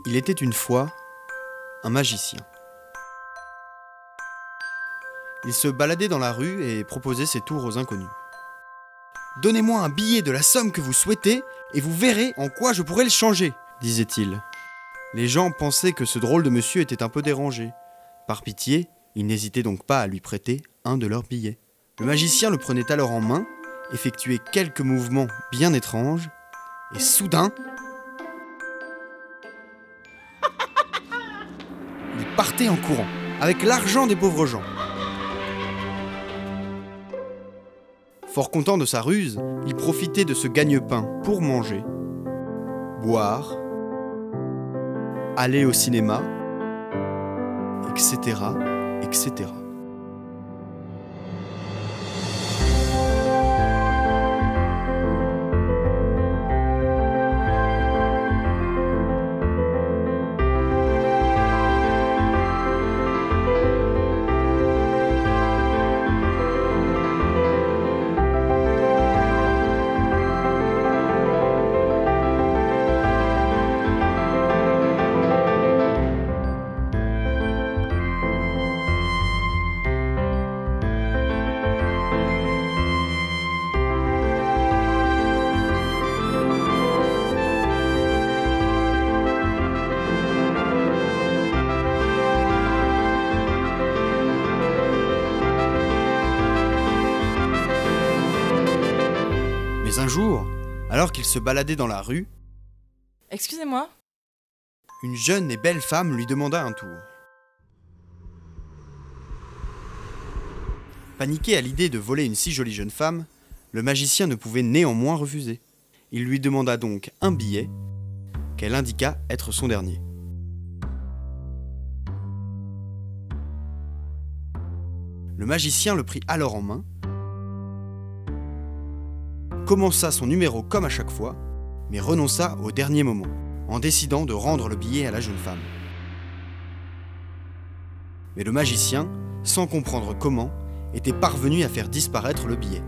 Il était une fois un magicien. Il se baladait dans la rue et proposait ses tours aux inconnus. « Donnez-moi un billet de la somme que vous souhaitez et vous verrez en quoi je pourrais le changer », disait-il. Les gens pensaient que ce drôle de monsieur était un peu dérangé. Par pitié, ils n'hésitaient donc pas à lui prêter un de leurs billets. Le magicien le prenait alors en main, effectuait quelques mouvements bien étranges, et soudain, il partait en courant, avec l'argent des pauvres gens. Fort content de sa ruse, il profitait de ce gagne-pain pour manger, boire, aller au cinéma, etc., etc. Mais un jour, alors qu'il se baladait dans la rue, Excusez-moi. une jeune et belle femme lui demanda un tour. Paniqué à l'idée de voler une si jolie jeune femme, le magicien ne pouvait néanmoins refuser. Il lui demanda donc un billet, qu'elle indiqua être son dernier. Le magicien le prit alors en main, commença son numéro comme à chaque fois, mais renonça au dernier moment, en décidant de rendre le billet à la jeune femme. Mais le magicien, sans comprendre comment, était parvenu à faire disparaître le billet.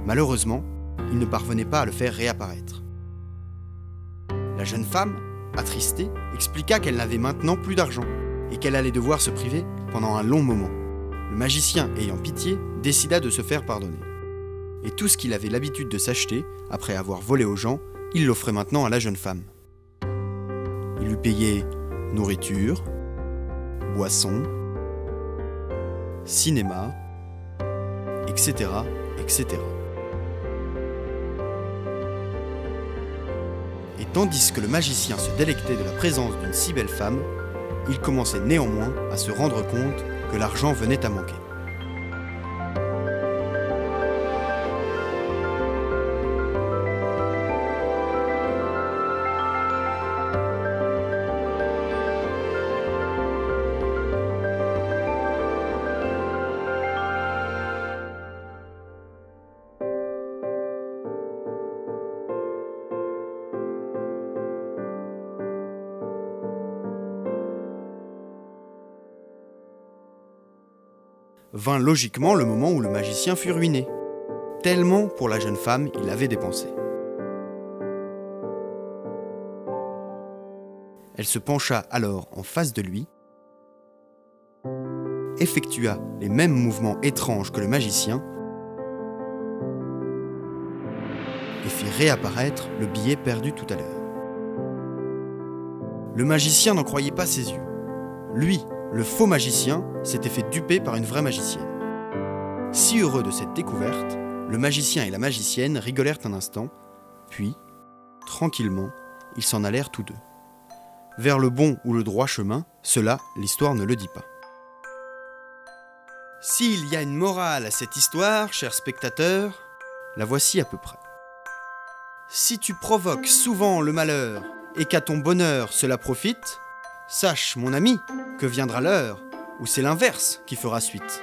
Malheureusement, il ne parvenait pas à le faire réapparaître. La jeune femme, attristée, expliqua qu'elle n'avait maintenant plus d'argent et qu'elle allait devoir se priver pendant un long moment. Le magicien, ayant pitié, décida de se faire pardonner. Et tout ce qu'il avait l'habitude de s'acheter, après avoir volé aux gens, il l'offrait maintenant à la jeune femme. Il lui payait nourriture, boissons, cinéma, etc., etc. Et tandis que le magicien se délectait de la présence d'une si belle femme, il commençait néanmoins à se rendre compte que l'argent venait à manquer. Vint logiquement le moment où le magicien fut ruiné. Tellement pour la jeune femme il avait dépensé. Elle se pencha alors en face de lui, effectua les mêmes mouvements étranges que le magicien et fit réapparaître le billet perdu tout à l'heure. Le magicien n'en croyait pas ses yeux. Lui, le faux magicien, s'était fait duper par une vraie magicienne. Si heureux de cette découverte, le magicien et la magicienne rigolèrent un instant, puis, tranquillement, ils s'en allèrent tous deux. Vers le bon ou le droit chemin, cela, l'histoire ne le dit pas. S'il y a une morale à cette histoire, chers spectateurs, la voici à peu près. Si tu provoques souvent le malheur et qu'à ton bonheur cela profite, sache, mon ami, que viendra l'heure où c'est l'inverse qui fera suite.